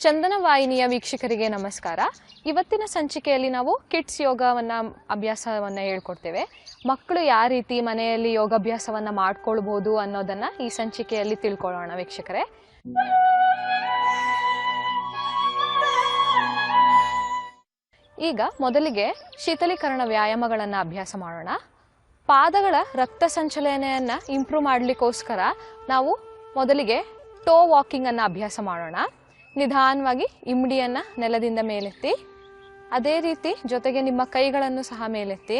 ಚಂದನ ವಾಹಿನಿಯ ವೀಕ್ಷಕರಿಗೆ ನಮಸ್ಕಾರ. ಇವತ್ತಿನ ಸಂಚಿಕೆಯಲ್ಲಿ ನಾವು ಕಿಡ್ಸ್ ಯೋಗವನ್ನ ಅಭ್ಯಾಸವನ್ನ ಹೇಳ್ಕೊಡ್ತೇವೆ. ಮಕ್ಕಳು ಯಾವ ರೀತಿ ಮನೆಯಲ್ಲಿ ಯೋಗಾಭ್ಯಾಸವನ್ನ ಮಾಡ್ಕೊಳ್ಬಹುದು ಅನ್ನೋದನ್ನ ಈ ಸಂಚಿಕೆಯಲ್ಲಿ ತಿಳ್ಕೊಳ್ಳೋಣ ವೀಕ್ಷಕರೇ. ಈಗ ಮೊದಲಿಗೆ ಶೀತಲೀಕರಣ ವ್ಯಾಯಾಮಗಳನ್ನು ಅಭ್ಯಾಸ ಮಾಡೋಣ. ಪಾದಗಳ ರಕ್ತ ಸಂಚಲನೆಯನ್ನ ಇಂಪ್ರೂವ್ ಮಾಡಲಿಕ್ಕೋಸ್ಕರ ನಾವು ಮೊದಲಿಗೆ ಟೋ ವಾಕಿಂಗ್ ಅನ್ನು ಅಭ್ಯಾಸ ಮಾಡೋಣ. ನಿಧಾನವಾಗಿ ಇಮ್ಮಡಿಯನ್ನು ನೆಲದಿಂದ ಮೇಲೆತ್ತಿ, ಅದೇ ರೀತಿ ಜೊತೆಗೆ ನಿಮ್ಮ ಕೈಗಳನ್ನು ಸಹ ಮೇಲೆತ್ತಿ.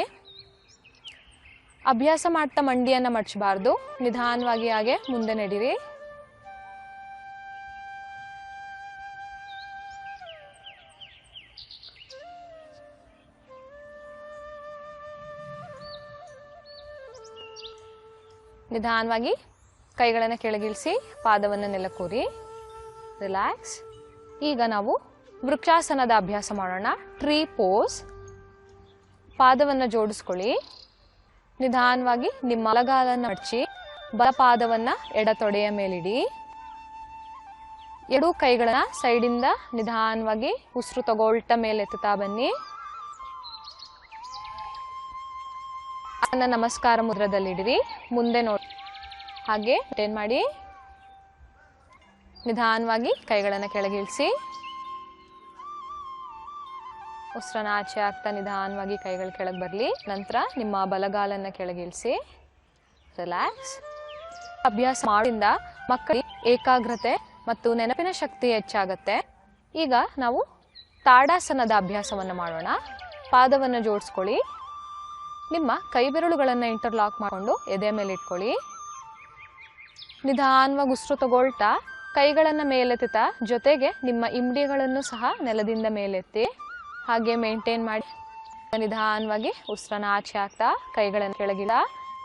ಅಭ್ಯಾಸ ಮಾಡ್ತಾ ಮಂಡಿಯನ್ನು ಮಡಚಬಾರ್ದು, ನಿಧಾನವಾಗಿ ಹಾಗೆ ಮುಂದೆ ನಡೀರಿ. ನಿಧಾನವಾಗಿ ಕೈಗಳನ್ನು ಕೆಳಗಿಳಿಸಿ ಪಾದವನ್ನು ನೆಲಕ್ಕೂರಿ, ರಿಲ್ಯಾಕ್ಸ್. ಈಗ ನಾವು ವೃಕ್ಷಾಸನದ ಅಭ್ಯಾಸ ಮಾಡೋಣ. Tree pose. ಪಾದವನ್ನು ಜೋಡಿಸ್ಕೊಳ್ಳಿ. ನಿಧಾನವಾಗಿ ನಿಮ್ಮ ಬಲಗಾಲನ್ನು ಮಡಚಿ ಬಲ ಪಾದವನ್ನು ಎಡ ತೊಡೆಯ ಮೇಲಿಡಿ. ಎರಡೂ ಕೈಗಳನ್ನ ಸೈಡಿಂದ ನಿಧಾನವಾಗಿ ಉಸಿರು ತಗೊಳ್ತಾ ಮೇಲೆತ್ತುತ್ತಾ ಬನ್ನಿ. ನಮಸ್ಕಾರ ಮುದ್ರದಲ್ಲಿಡಿರಿ. ಮುಂದೆ ನೋಡಿ, ಹಾಗೆ ಮೇಂಟೈನ್ ಮಾಡಿ. ನಿಧಾನವಾಗಿ ಕೈಗಳನ್ನು ಕೆಳಗಿಳಿಸಿ, ಉಸಿರನ್ನ ಆಚೆ ಆಗ್ತಾ ನಿಧಾನವಾಗಿ ಕೈಗಳು ಕೆಳಗೆ ಬರಲಿ. ನಂತರ ನಿಮ್ಮ ಬಲಗಾಲನ್ನು ಕೆಳಗಿಳಿಸಿ, ರಿಲ್ಯಾಕ್ಸ್. ಅಭ್ಯಾಸ ಮಾಡೋದ್ರಿಂದ ಮಕ್ಕಳಿಗೆ ಏಕಾಗ್ರತೆ ಮತ್ತು ನೆನಪಿನ ಶಕ್ತಿ ಹೆಚ್ಚಾಗುತ್ತೆ. ಈಗ ನಾವು ತಾಡಾಸನದ ಅಭ್ಯಾಸವನ್ನು ಮಾಡೋಣ. ಪಾದವನ್ನು ಜೋಡಿಸ್ಕೊಳ್ಳಿ. ನಿಮ್ಮ ಕೈ ಬೆರಳುಗಳನ್ನು ಇಂಟರ್ಲಾಕ್ ಮಾಡಿಕೊಂಡು ಎದೆ ಮೇಲೆ ಇಟ್ಕೊಳ್ಳಿ. ನಿಧಾನವಾಗಿ ಉಸಿರು ತಗೊಳ್ತಾ ಕೈಗಳನ್ನು ಮೇಲೆತ್ತಾ, ಜೊತೆಗೆ ನಿಮ್ಮ ಇಮ್ಮಡಿಗಳನ್ನು ಸಹ ನೆಲದಿಂದ ಮೇಲೆತ್ತಿ ಹಾಗೆ ಮೇಂಟೈನ್ ಮಾಡಿ. ನಿಧಾನವಾಗಿ ಉಸಿರನ್ನ ಆಚೆ ಹಾಕ್ತಾ ಕೈಗಳನ್ನು ಕೆಳಗಿಳ,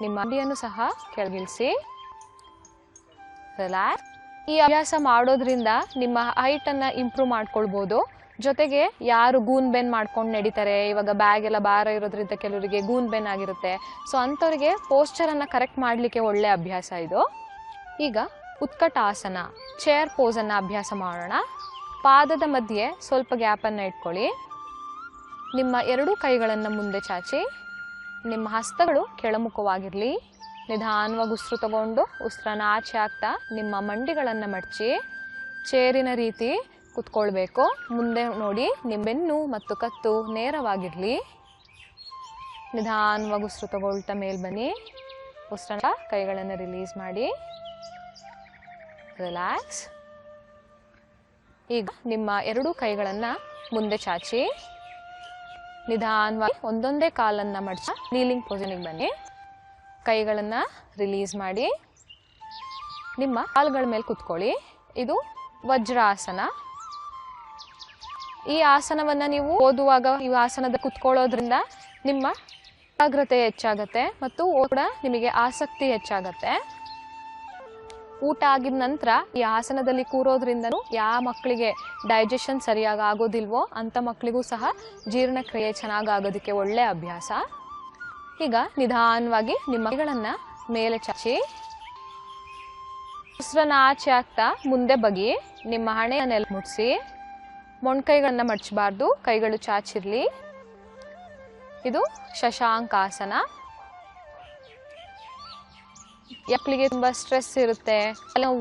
ನಿಮ್ಮ ಇಮ್ಮಡಿಯನ್ನು ಸಹ ಕೆಳಗಿಳಿಸಿ, ರಿಲ್ಯಾಕ್ಸ್. ಈ ಅಭ್ಯಾಸ ಮಾಡೋದ್ರಿಂದ ನಿಮ್ಮ ಹೈಟನ್ನು ಇಂಪ್ರೂವ್ ಮಾಡ್ಕೊಳ್ಬೋದು. ಜೊತೆಗೆ ಯಾರು ಗೂನ್ ಬೆನ್ ಮಾಡ್ಕೊಂಡು ನಡೀತಾರೆ, ಇವಾಗ ಬ್ಯಾಗ್ ಎಲ್ಲ ಭಾರ ಇರೋದ್ರಿಂದ ಕೆಲವರಿಗೆ ಗೂನ್ ಬೆನ್ ಆಗಿರುತ್ತೆ. ಸೊ ಅಂಥವ್ರಿಗೆ ಪೋಸ್ಚರನ್ನು ಕರೆಕ್ಟ್ ಮಾಡಲಿಕ್ಕೆ ಒಳ್ಳೆ ಅಭ್ಯಾಸ ಇದು. ಈಗ ಉತ್ಕಟಾಸನ, ಚೇರ್ ಪೋಸನ್ನು ಅಭ್ಯಾಸ ಮಾಡೋಣ. ಪಾದದ ಮಧ್ಯೆ ಸ್ವಲ್ಪ ಗ್ಯಾಪನ್ನು ಇಟ್ಕೊಳ್ಳಿ. ನಿಮ್ಮ ಎರಡೂ ಕೈಗಳನ್ನು ಮುಂದೆ ಚಾಚಿ, ನಿಮ್ಮ ಹಸ್ತಗಳು ಕೆಳಮುಖವಾಗಿರಲಿ. ನಿಧಾನವಾಗಿ ಉಸಿರು ತಗೊಂಡು ಉಸಿರನ್ನ ಆಚೆ ಹಾಕ್ತಾ ನಿಮ್ಮ ಮಂಡಿಗಳನ್ನು ಮಡಚಿ ಚೇರಿನ ರೀತಿ ಕುತ್ಕೊಳ್ಬೇಕು. ಮುಂದೆ ನೋಡಿ, ನಿಮ್ಮ ಬೆನ್ನು ಮತ್ತು ಕತ್ತು ನೇರವಾಗಿರಲಿ. ನಿಧಾನವಾಗಿ ಉಸಿರು ತಗೊಳ್ತಾ ಮೇಲೆ ಬನ್ನಿ. ಉಸಿರನ್ನ ಕೈಗಳನ್ನು ರಿಲೀಸ್ ಮಾಡಿ, ರಿಲ್ಯಾಕ್ಸ್. ಈಗ ನಿಮ್ಮ ಎರಡೂ ಕೈಗಳನ್ನು ಮುಂದೆ ಚಾಚಿ ನಿಧಾನವಾಗಿ ಒಂದೊಂದೇ ಕಾಲನ್ನು ಮಡಚಿ ನೀಲಿಂಗ್ ಪೊಸಿಷನ್ಗೆ ಬನ್ನಿ. ಕೈಗಳನ್ನು ರಿಲೀಸ್ ಮಾಡಿ ನಿಮ್ಮ ಕಾಲುಗಳ ಮೇಲೆ ಕುತ್ಕೊಳ್ಳಿ. ಇದು ವಜ್ರಾಸನ. ಈ ಆಸನವನ್ನು ನೀವು ಓದುವಾಗ ಈ ಆಸನದ ಕುತ್ಕೊಳ್ಳೋದ್ರಿಂದ ನಿಮ್ಮ ಏಕಾಗ್ರತೆ ಹೆಚ್ಚಾಗತ್ತೆ ಮತ್ತು ಕೂಡ ನಿಮಗೆ ಆಸಕ್ತಿ ಹೆಚ್ಚಾಗತ್ತೆ. ಊಟ ಆಗಿದ ನಂತರ ಈ ಆಸನದಲ್ಲಿ ಕೂರೋದ್ರಿಂದನೂ ಯಾವ ಮಕ್ಕಳಿಗೆ ಡೈಜೆಷನ್ ಸರಿಯಾಗಿ ಆಗೋದಿಲ್ವೋ ಅಂಥ ಮಕ್ಕಳಿಗೂ ಸಹ ಜೀರ್ಣಕ್ರಿಯೆ ಚೆನ್ನಾಗಿ ಆಗೋದಕ್ಕೆ ಒಳ್ಳೆಯ ಅಭ್ಯಾಸ. ಈಗ ನಿಧಾನವಾಗಿ ನಿಮ್ಮ ಕೈಗಳನ್ನು ಮೇಲೆ ಚಾಚಿ ಉಸಿರನ್ನ ಆಚೆ ಹಾಕ್ತಾ ಮುಂದೆ ಬಗ್ಗಿ ನಿಮ್ಮ ಹಣೆಯ ನೆಲ ಮುಟ್ಸಿ. ಮೊಣಕೈಗಳನ್ನು ಮಡಚಬಾರ್ದು, ಕೈಗಳು ಚಾಚಿರಲಿ. ಇದು ಶಶಾಂಕಾಸನ. ಮಕ್ಕಳಿಗೆ ತುಂಬ ಸ್ಟ್ರೆಸ್ ಇರುತ್ತೆ,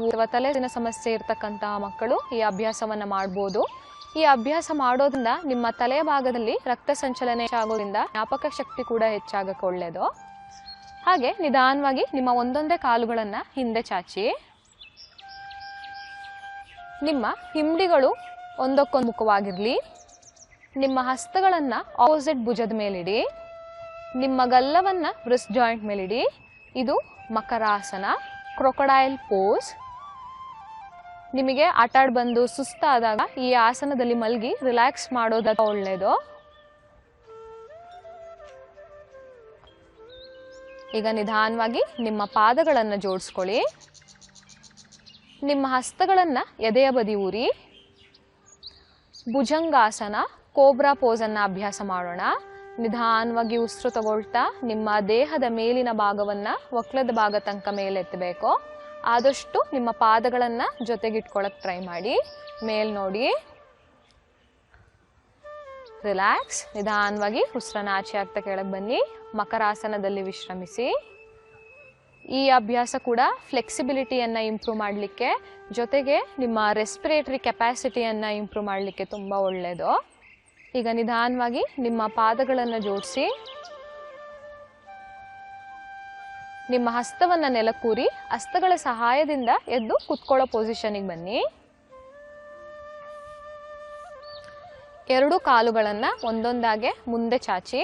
ಅಥವಾ ತಲೆನೋವಿನ ಸಮಸ್ಯೆ ಇರತಕ್ಕಂತಹ ಮಕ್ಕಳು ಈ ಅಭ್ಯಾಸವನ್ನು ಮಾಡ್ಬೋದು. ಈ ಅಭ್ಯಾಸ ಮಾಡೋದ್ರಿಂದ ನಿಮ್ಮ ತಲೆ ಭಾಗದಲ್ಲಿ ರಕ್ತ ಸಂಚಲನೆ ಹೆಚ್ಚಾಗೋದ್ರಿಂದ ಜ್ಞಾಪಕ ಶಕ್ತಿ ಕೂಡ ಹೆಚ್ಚಾಗಕ್ಕೆ ಒಳ್ಳೆಯದು. ಹಾಗೆ ನಿಧಾನವಾಗಿ ನಿಮ್ಮ ಒಂದೊಂದೇ ಕಾಲುಗಳನ್ನು ಹಿಂದೆ ಚಾಚಿ, ನಿಮ್ಮ ಹಿಂಬಡಿಗಳು ಒಂದಕ್ಕೊಂದು ಮುಖವಾಗಿರಲಿ. ನಿಮ್ಮ ಹಸ್ತಗಳನ್ನು ಆಪೋಸಿಟ್ ಭುಜದ ಮೇಲಿಡಿ. ನಿಮ್ಮ ಗಲ್ಲವನ್ನು ಬ್ರಿಸ್ಟ್ ಜಾಯಿಂಟ್ ಮೇಲಿಡಿ. ಇದು ಮಕರಾಸನ, ಕ್ರೊಕೊಡೈಲ್ ಪೋಸ್. ನಿಮಗೆ ಆಟಾಡಿ ಬಂದು ಸುಸ್ತಾದಾಗ ಈ ಆಸನದಲ್ಲಿ ಮಲಗಿ ರಿಲ್ಯಾಕ್ಸ್ ಮಾಡೋದು ಒಳ್ಳೆಯದು. ಈಗ ನಿಧಾನವಾಗಿ ನಿಮ್ಮ ಪಾದಗಳನ್ನು ಜೋಡಿಸ್ಕೊಳ್ಳಿ. ನಿಮ್ಮ ಹಸ್ತಗಳನ್ನು ಎದೆಯ ಬದಿ ಊರಿ. ಭುಜಂಗಾಸನ, ಕೋಬ್ರಾ ಪೋಸನ್ನು ಅಭ್ಯಾಸ ಮಾಡೋಣ. ನಿಧಾನವಾಗಿ ಉಸಿರು ತಗೊಳ್ತಾ ನಿಮ್ಮ ದೇಹದ ಮೇಲಿನ ಭಾಗವನ್ನು ಒಕ್ಲದ ಭಾಗ ತನಕ ಮೇಲೆತ್ತಬೇಕು. ಆದಷ್ಟು ನಿಮ್ಮ ಪಾದಗಳನ್ನು ಜೊತೆಗಿಟ್ಕೊಳ್ಳೋಕೆ ಟ್ರೈ ಮಾಡಿ. ಮೇಲ್ ನೋಡಿ, ರಿಲ್ಯಾಕ್ಸ್. ನಿಧಾನವಾಗಿ ಉಸಿರನ್ನ ಆಚೆ ಆಗ್ತಾ ಕೆಳಗೆ ಬನ್ನಿ. ಮಕರಾಸನದಲ್ಲಿ ವಿಶ್ರಮಿಸಿ. ಈ ಅಭ್ಯಾಸ ಕೂಡ ಫ್ಲೆಕ್ಸಿಬಿಲಿಟಿಯನ್ನು ಇಂಪ್ರೂವ್ ಮಾಡಲಿಕ್ಕೆ, ಜೊತೆಗೆ ನಿಮ್ಮ ರೆಸ್ಪಿರೇಟರಿ ಕೆಪಾಸಿಟಿಯನ್ನು ಇಂಪ್ರೂವ್ ಮಾಡಲಿಕ್ಕೆ ತುಂಬ ಒಳ್ಳೆಯದು. ಈಗ ನಿಧಾನವಾಗಿ ನಿಮ್ಮ ಪಾದಗಳನ್ನು ಜೋಡಿಸಿ, ನಿಮ್ಮ ಹಸ್ತವನ್ನು ನೆಲಕ್ಕೂರಿ ಹಸ್ತಗಳ ಸಹಾಯದಿಂದ ಎದ್ದು ಕುತ್ಕೊಳ್ಳೋ ಪೊಸಿಷನಿಗೆ ಬನ್ನಿ. ಎರಡು ಕಾಲುಗಳನ್ನು ಒಂದೊಂದಾಗೆ ಮುಂದೆ ಚಾಚಿ,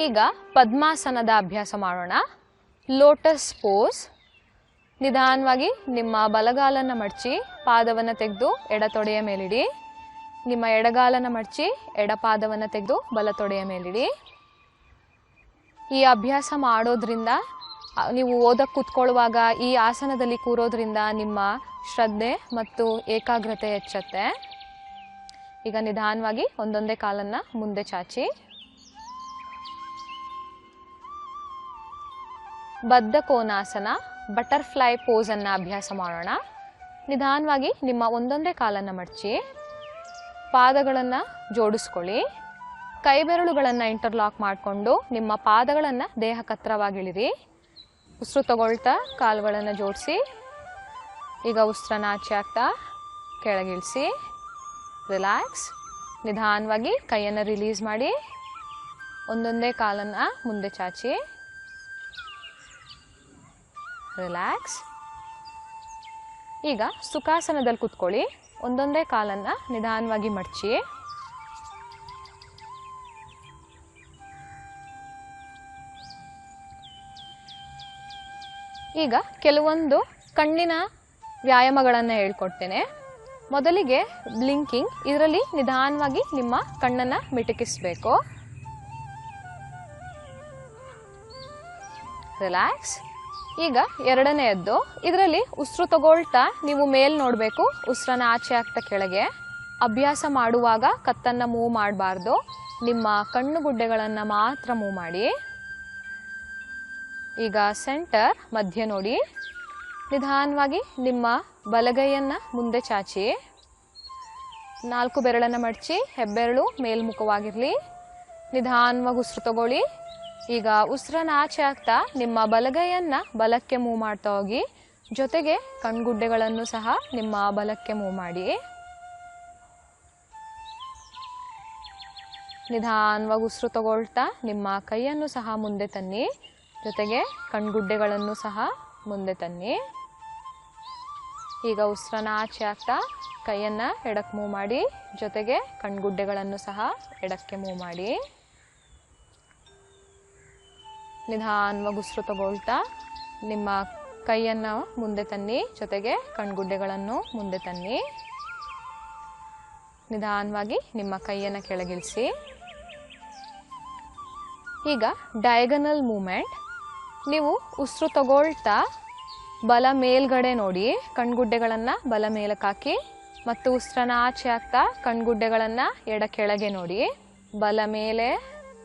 ಈಗ ಪದ್ಮಾಸನದ ಅಭ್ಯಾಸ ಮಾಡೋಣ. Lotus pose. ನಿಧಾನವಾಗಿ ನಿಮ್ಮ ಬಲಗಾಲನ್ನು ಮಡಚಿ ಪಾದವನ್ನು ತೆಗೆದು ಎಡತೊಡೆಯ ಮೇಲಿಡಿ. ನಿಮ್ಮ ಎಡಗಾಲನ್ನು ಮಡಚಿ ಎಡಪಾದವನ್ನು ತೆಗೆದು ಬಲತೊಡೆಯ ಮೇಲಿಡಿ. ಈ ಅಭ್ಯಾಸ ಮಾಡೋದ್ರಿಂದ, ನೀವು ಓದಕ್ಕೆ ಕೂತ್ಕೊಳ್ಳುವಾಗ ಈ ಆಸನದಲ್ಲಿ ಕೂರೋದ್ರಿಂದ ನಿಮ್ಮ ಶ್ರದ್ಧೆ ಮತ್ತು ಏಕಾಗ್ರತೆ ಹೆಚ್ಚುತ್ತೆ. ಈಗ ನಿಧಾನವಾಗಿ ಒಂದೊಂದೇ ಕಾಲನ್ನು ಮುಂದೆ ಚಾಚಿ, ಬದ್ಧ ಕೋನಾಸನ ಬಟರ್ಫ್ಲೈ ಪೋಸನ್ನು ಅಭ್ಯಾಸ ಮಾಡೋಣ. ನಿಧಾನವಾಗಿ ನಿಮ್ಮ ಒಂದೊಂದೇ ಕಾಲನ್ನು ಮಡಚಿ ಪಾದಗಳನ್ನು ಜೋಡಿಸ್ಕೊಳ್ಳಿ. ಕೈ ಬೆರಳುಗಳನ್ನು ಇಂಟರ್ಲಾಕ್ ಮಾಡಿಕೊಂಡು ನಿಮ್ಮ ಪಾದಗಳನ್ನು ದೇಹಕ್ಕೆ ಹತ್ತಿರವಾಗಿಳಿರಿ. ಉಸಿರು ತಗೊಳ್ತಾ ಕಾಲುಗಳನ್ನು ಜೋಡಿಸಿ. ಈಗ ಉಸಿರನ್ನ ಆಚೆ ಆಗ್ತಾ ಕೆಳಗಿಳಿಸಿ. ರಿಲ್ಯಾಕ್ಸ್. ನಿಧಾನವಾಗಿ ಕೈಯನ್ನು ರಿಲೀಸ್ ಮಾಡಿ ಒಂದೊಂದೇ ಕಾಲನ್ನು ಮುಂದೆ ಚಾಚಿ. ರಿಲ್ಯಾಕ್ಸ್. ಈಗ ಸುಖಾಸನದಲ್ಲಿ ಕೂತ್ಕೊಳ್ಳಿ. ಒಂದೊಂದೇ ಕಾಲನ್ನು ನಿಧಾನವಾಗಿ ಮಡಚಿ. ಈಗ ಕೆಲವೊಂದು ಕಣ್ಣಿನ ವ್ಯಾಯಾಮಗಳನ್ನು ಹೇಳ್ಕೊಡ್ತೇನೆ. ಮೊದಲಿಗೆ ಬ್ಲಿಂಕಿಂಗ್. ಇದರಲ್ಲಿ ನಿಧಾನವಾಗಿ ನಿಮ್ಮ ಕಣ್ಣನ್ನು ಮಿಟುಕಿಸಬೇಕು. ರಿಲ್ಯಾಕ್ಸ್. ಈಗ ಎರಡನೆಯದ್ದು, ಇದರಲ್ಲಿ ಉಸಿರು ತಗೊಳ್ತಾ ನೀವು ಮೇಲ್ ನೋಡಬೇಕು, ಉಸಿರನ್ನ ಆಚೆ ಆಗ್ತಾ ಕೆಳಗೆ. ಅಭ್ಯಾಸ ಮಾಡುವಾಗ ಕತ್ತನ್ನು ಮೂವ್ ಮಾಡಬಾರ್ದು, ನಿಮ್ಮ ಕಣ್ಣುಗುಡ್ಡೆಗಳನ್ನು ಮಾತ್ರ ಮೂವ್ ಮಾಡಿ. ಈಗ ಸೆಂಟರ್ ಮಧ್ಯ ನೋಡಿ. ನಿಧಾನವಾಗಿ ನಿಮ್ಮ ಬಲಗೈಯನ್ನು ಮುಂದೆ ಚಾಚಿ, 4 ಬೆರಳನ್ನು ಮಡಚಿ, ಹೆಬ್ಬೆರಳು ಮೇಲ್ಮುಖವಾಗಿರಲಿ. ನಿಧಾನವಾಗಿ ಉಸಿರು ತಗೊಳ್ಳಿ. ಈಗ ಉಸಿರನ್ನ ಆಚೆ ಆಗ್ತಾ ನಿಮ್ಮ ಬಲಗೈಯನ್ನು ಬಲಕ್ಕೆ ಮೂವ್ ಮಾಡ್ತಾ ಹೋಗಿ, ಜೊತೆಗೆ ಕಣ್ಗುಡ್ಡೆಗಳನ್ನು ಸಹ ನಿಮ್ಮ ಬಲಕ್ಕೆ ಮೂವ್ ಮಾಡಿ. ನಿಧಾನವಾಗಿ ಉಸಿರು ತಗೊಳ್ತಾ ನಿಮ್ಮ ಕೈಯನ್ನು ಸಹ ಮುಂದೆ ತನ್ನಿ, ಜೊತೆಗೆ ಕಣ್ಗುಡ್ಡೆಗಳನ್ನು ಸಹ ಮುಂದೆ ತನ್ನಿ. ಈಗ ಉಸಿರನ್ನ ಆಚೆ ಆಗ್ತಾ ಕೈಯನ್ನು ಎಡಕ್ಕೆ ಮೂವ್ ಮಾಡಿ, ಜೊತೆಗೆ ಕಣ್ಗುಡ್ಡೆಗಳನ್ನು ಸಹ ಎಡಕ್ಕೆ ಮೂವ್ ಮಾಡಿ. ನಿಧಾನವಾಗಿ ಉಸಿರು ತಗೊಳ್ತಾ ನಿಮ್ಮ ಕೈಯನ್ನು ಮುಂದೆ ತನ್ನಿ, ಜೊತೆಗೆ ಕಣ್ಗುಡ್ಡೆಗಳನ್ನು ಮುಂದೆ ತನ್ನಿ. ನಿಧಾನವಾಗಿ ನಿಮ್ಮ ಕೈಯನ್ನು ಕೆಳಗಿಳಿಸಿ. ಈಗ ಡಯಾಗನಲ್ ಮೂಮೆಂಟ್. ನೀವು ಉಸಿರು ತಗೊಳ್ತಾ ಬಲ ಮೇಲ್ಗಡೆ ನೋಡಿ, ಕಣ್ಗುಡ್ಡೆಗಳನ್ನು ಬಲ ಮೇಲಕ್ಕೆ ಹಾಕಿ, ಮತ್ತು ಉಸಿರನ್ನ ಆಚೆ ಆಗ್ತಾ ಕಣ್ಗುಡ್ಡೆಗಳನ್ನು ಎಡ ಕೆಳಗೆ ನೋಡಿ. ಬಲ ಮೇಲೆ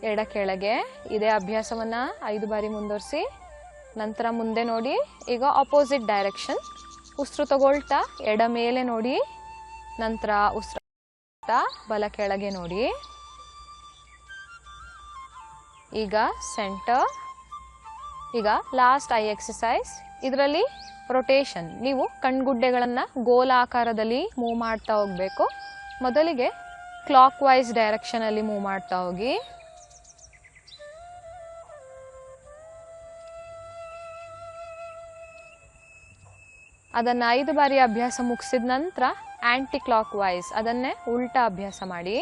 ಎಡ ಕೆಳಗೆ. ಇದೇ ಅಭ್ಯಾಸವನ್ನು 5 ಬಾರಿ ಮುಂದುವರಿಸಿ. ನಂತರ ಮುಂದೆ ನೋಡಿ. ಈಗ ಆಪೋಸಿಟ್ ಡೈರೆಕ್ಷನ್. ಉಸಿರು ತಗೊಳ್ತಾ ಎಡ ಮೇಲೆ ನೋಡಿ, ನಂತರ ಉಸಿರು ಬಲ ಕೆಳಗೆ ನೋಡಿ. ಈಗ ಸೆಂಟರ್. ಈಗ ಲಾಸ್ಟ್ ಐ ಎಕ್ಸಸೈಸ್. ಇದರಲ್ಲಿ ರೊಟೇಷನ್. ನೀವು ಕಣ್ಗುಡ್ಡೆಗಳನ್ನು ಗೋಲಾಕಾರದಲ್ಲಿ ಮೂವ್ ಮಾಡ್ತಾ ಹೋಗಬೇಕು. ಮೊದಲಿಗೆ ಕ್ಲಾಕ್ ವೈಸ್ ಡೈರೆಕ್ಷನಲ್ಲಿ ಮೂವ್ ಮಾಡ್ತಾ ಹೋಗಿ. ಅದನ್ನು 5 ಬಾರಿ ಅಭ್ಯಾಸ ಮುಗಿಸಿದ ನಂತರ ಆ್ಯಂಟಿ ಕ್ಲಾಕ್ ವೈಸ್, ಅದನ್ನೇ ಉಲ್ಟಾ ಅಭ್ಯಾಸ ಮಾಡಿ.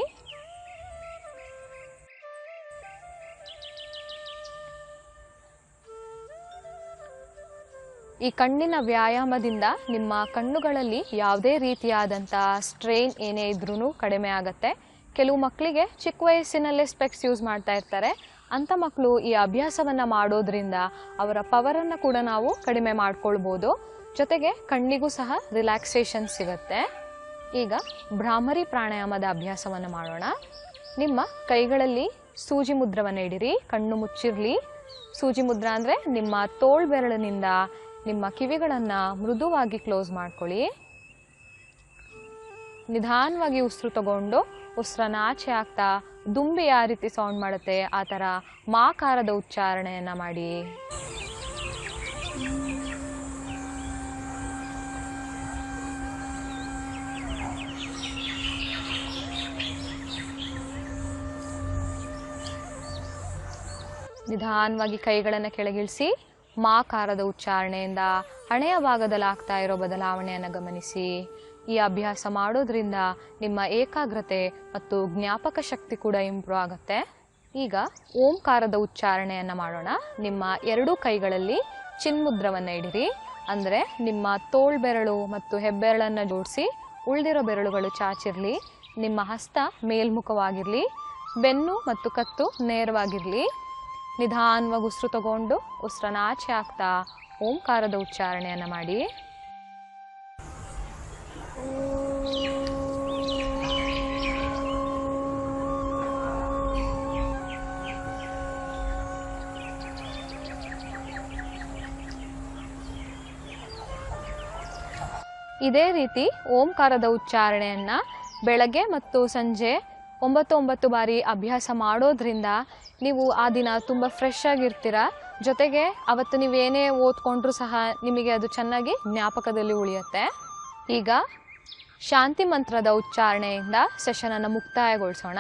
ಈ ಕಣ್ಣಿನ ವ್ಯಾಯಾಮದಿಂದ ನಿಮ್ಮ ಕಣ್ಣುಗಳಲ್ಲಿ ಯಾವುದೇ ರೀತಿಯಾದಂಥ ಸ್ಟ್ರೈನ್ ಏನೇ ಇದ್ರೂ ಕಡಿಮೆ ಆಗುತ್ತೆ. ಕೆಲವು ಮಕ್ಕಳಿಗೆ ಚಿಕ್ಕ ವಯಸ್ಸಿನಲ್ಲೇ ಸ್ಪೆಕ್ಸ್ ಯೂಸ್ ಮಾಡ್ತಾ ಇರ್ತಾರೆ. ಅಂಥ ಮಕ್ಕಳು ಈ ಅಭ್ಯಾಸವನ್ನು ಮಾಡೋದ್ರಿಂದ ಅವರ ಪವರನ್ನು ಕೂಡ ನಾವು ಕಡಿಮೆ ಮಾಡ್ಕೊಳ್ಬೋದು. ಜೊತೆಗೆ ಕಣ್ಣಿಗೂ ಸಹ ರಿಲ್ಯಾಕ್ಸೇಷನ್ ಸಿಗುತ್ತೆ. ಈಗ ಭ್ರಾಮರಿ ಪ್ರಾಣಾಯಾಮದ ಅಭ್ಯಾಸವನ್ನು ಮಾಡೋಣ. ನಿಮ್ಮ ಕೈಗಳಲ್ಲಿ ಸೂಜಿ ಮುದ್ರವನ್ನು ಇಡಿರಿ, ಕಣ್ಣು ಮುಚ್ಚಿರಲಿ. ಸೂಜಿ ಮುದ್ರ ಅಂದರೆ ನಿಮ್ಮ ತೋಳು ಬೆರಳಿನಿಂದ ನಿಮ್ಮ ಕಿವಿಗಳನ್ನು ಮೃದುವಾಗಿ ಕ್ಲೋಸ್ ಮಾಡ್ಕೊಳ್ಳಿ. ನಿಧಾನವಾಗಿ ಉಸಿರು ತಗೊಂಡು ಉಸಿರನ್ನ ಆಚೆ ಹಾಕ್ತಾ ದುಂಬಿ ಯಾವ ರೀತಿ ಸೌಂಡ್ ಮಾಡುತ್ತೆ ಆ ಥರ ಮಾಕಾರದ ಉಚ್ಚಾರಣೆಯನ್ನು ಮಾಡಿ. ನಿಧಾನವಾಗಿ ಕೈಗಳನ್ನು ಕೆಳಗಿಳಿಸಿ ಮಾಕಾರದ ಉಚ್ಚಾರಣೆಯಿಂದ ಹಣೆಯ ಭಾಗದಲ್ಲಿ ಆಗ್ತಾ ಇರೋ ಬದಲಾವಣೆಯನ್ನು ಗಮನಿಸಿ. ಈ ಅಭ್ಯಾಸ ಮಾಡೋದ್ರಿಂದ ನಿಮ್ಮ ಏಕಾಗ್ರತೆ ಮತ್ತು ಜ್ಞಾಪಕ ಶಕ್ತಿ ಕೂಡ ಇಂಪ್ರೂವ್ ಆಗುತ್ತೆ. ಈಗ ಓಂಕಾರದ ಉಚ್ಚಾರಣೆಯನ್ನು ಮಾಡೋಣ. ನಿಮ್ಮ ಎರಡೂ ಕೈಗಳಲ್ಲಿ ಚಿನ್ಮುದ್ರವನ್ನು ಇಡಿರಿ. ಅಂದರೆ ನಿಮ್ಮ ತೋಳು ಬೆರಳು ಮತ್ತು ಹೆಬ್ಬೆರಳನ್ನು ಜೋಡಿಸಿ ಉಳಿದಿರೋ ಬೆರಳುಗಳು ಚಾಚಿರಲಿ. ನಿಮ್ಮ ಹಸ್ತ ಮೇಲ್ಮುಖವಾಗಿರಲಿ. ಬೆನ್ನು ಮತ್ತು ಕತ್ತು ನೇರವಾಗಿರಲಿ. ನಿಧಾನವಾಗಿ ಉಸಿರು ತಗೊಂಡು ಉಸಿರನ್ನ ಆಚೆ ಹಾಕ್ತಾ ಓಂಕಾರದ ಉಚ್ಚಾರಣೆಯನ್ನು ಮಾಡಿ. ಇದೇ ರೀತಿ ಓಂಕಾರದ ಉಚ್ಚಾರಣೆಯನ್ನು ಬೆಳಗ್ಗೆ ಮತ್ತು ಸಂಜೆ 9 ಬಾರಿ ಅಭ್ಯಾಸ ಮಾಡೋದ್ರಿಂದ ನೀವು ಆ ದಿನ ತುಂಬ ಫ್ರೆಶ್ ಆಗಿರ್ತೀರ. ಜೊತೆಗೆ ಅವತ್ತು ನೀವೇನೇ ಓದ್ಕೊಂಡ್ರೂ ಸಹ ನಿಮಗೆ ಅದು ಚೆನ್ನಾಗಿ ಜ್ಞಾಪಕದಲ್ಲಿ ಉಳಿಯುತ್ತೆ. ಈಗ ಶಾಂತಿ ಮಂತ್ರದ ಉಚ್ಚಾರಣೆಯಿಂದ ಸೆಷನನ್ನು ಮುಕ್ತಾಯಗೊಳಿಸೋಣ.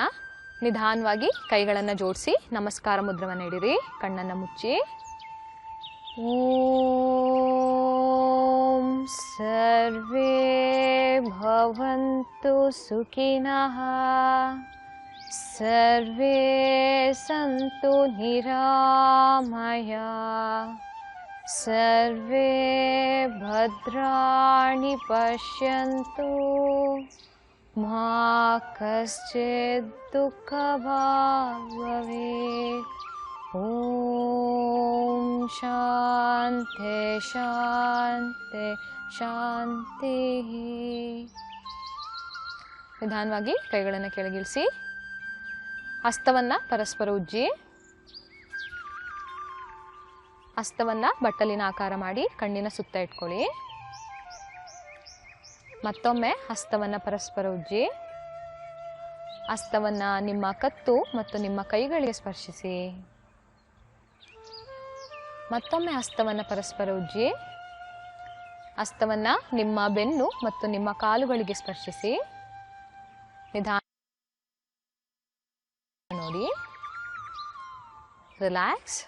ನಿಧಾನವಾಗಿ ಕೈಗಳನ್ನು ಜೋಡಿಸಿ ನಮಸ್ಕಾರ ಮುದ್ರವನ್ನು ಇಡಿರಿ. ಕಣ್ಣನ್ನು ಮುಚ್ಚಿ. ಓಂ ಸರ್ವೇ ಭವಂತು ಸುಖಿನಃ ಸರ್ವೇ ಸಂತು ನಿರಾಮಯ ಸರ್ವೇ ಭದ್ರಾಣಿ ಪಶ್ಯಂತು ಮಾ ಕಶ್ಚಿತ್ ದುಃಖಭಾಗ್ ಭವೇತ್. ಓಂ ಶಾಂತಿ ಶಾಂತಿ ಶಾಂತಿ. ನಿಧಾನವಾಗಿ ಕೈಗಳನ್ನು ಕೆಳಗಿಳಿಸಿ ಹಸ್ತವನ್ನು ಪರಸ್ಪರ ಉಜ್ಜಿ ಹಸ್ತವನ್ನು ಬಟ್ಟಲಿನ ಆಕಾರ ಮಾಡಿ ಕಣ್ಣಿನ ಸುತ್ತ ಇಟ್ಕೊಳ್ಳಿ. ಮತ್ತೊಮ್ಮೆ ಹಸ್ತವನ್ನು ಪರಸ್ಪರ ಉಜ್ಜಿ ಹಸ್ತವನ್ನು ನಿಮ್ಮ ಕತ್ತು ಮತ್ತು ನಿಮ್ಮ ಕೈಗಳಿಗೆ ಸ್ಪರ್ಶಿಸಿ. ಮತ್ತೊಮ್ಮೆ ಹಸ್ತವನ್ನು ಪರಸ್ಪರ ಉಜ್ಜಿ ಹಸ್ತವನ್ನು ನಿಮ್ಮ ಬೆನ್ನು ಮತ್ತು ನಿಮ್ಮ ಕಾಲುಗಳಿಗೆ ಸ್ಪರ್ಶಿಸಿ. ನಿಧಾನ ನೋಡಿ. ರಿಲ್ಯಾಕ್ಸ್.